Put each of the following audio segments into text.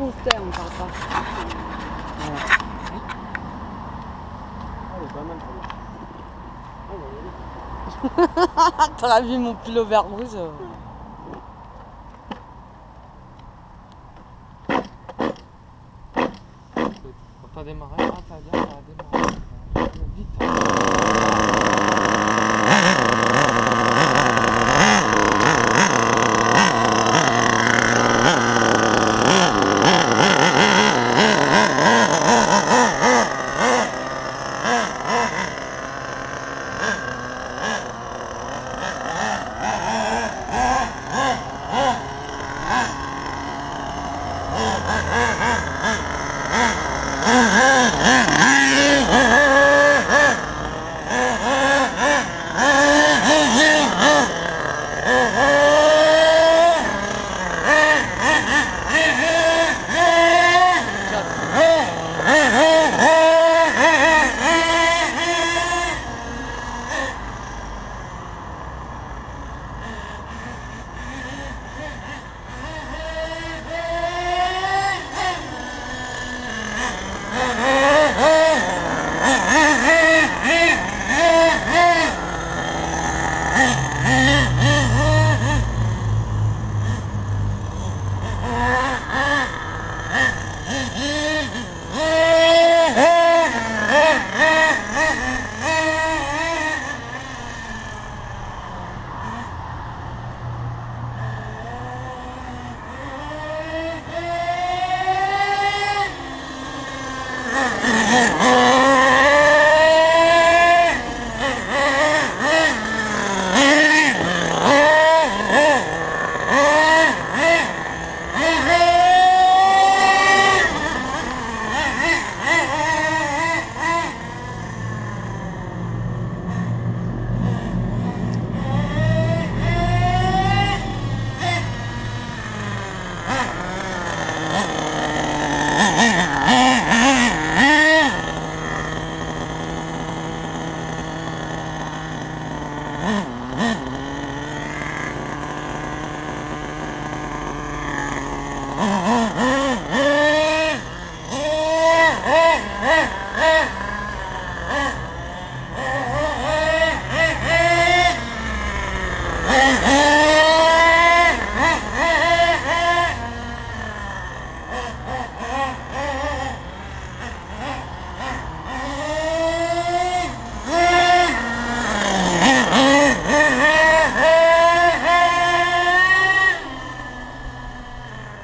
qu'on se tait, on ne parle pas. Voilà. Ah, elle est pas mal celle-là. T'aurais vu mon pull vert rouge. Quand t'as démarré, ça va bien, ça va démarrer. Vite.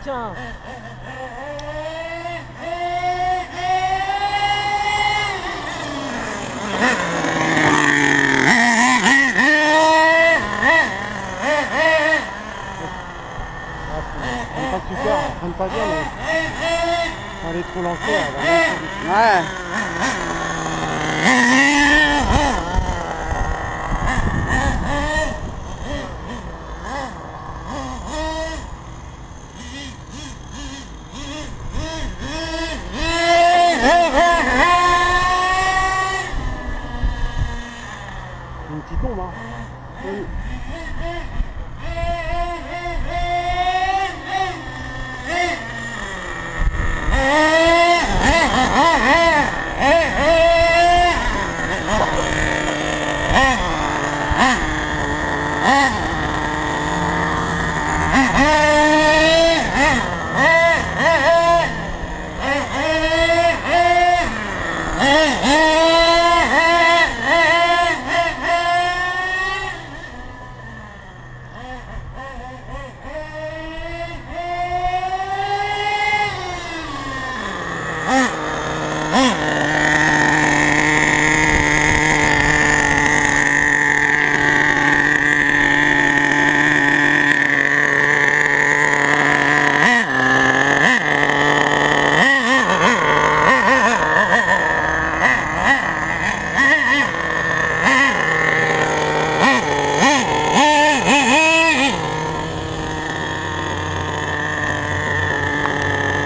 Tiens. Pas super, elle freine pas bien, mais elle est trop lancée, elle va même trop vite. Ouais. Une petite bombe, hein.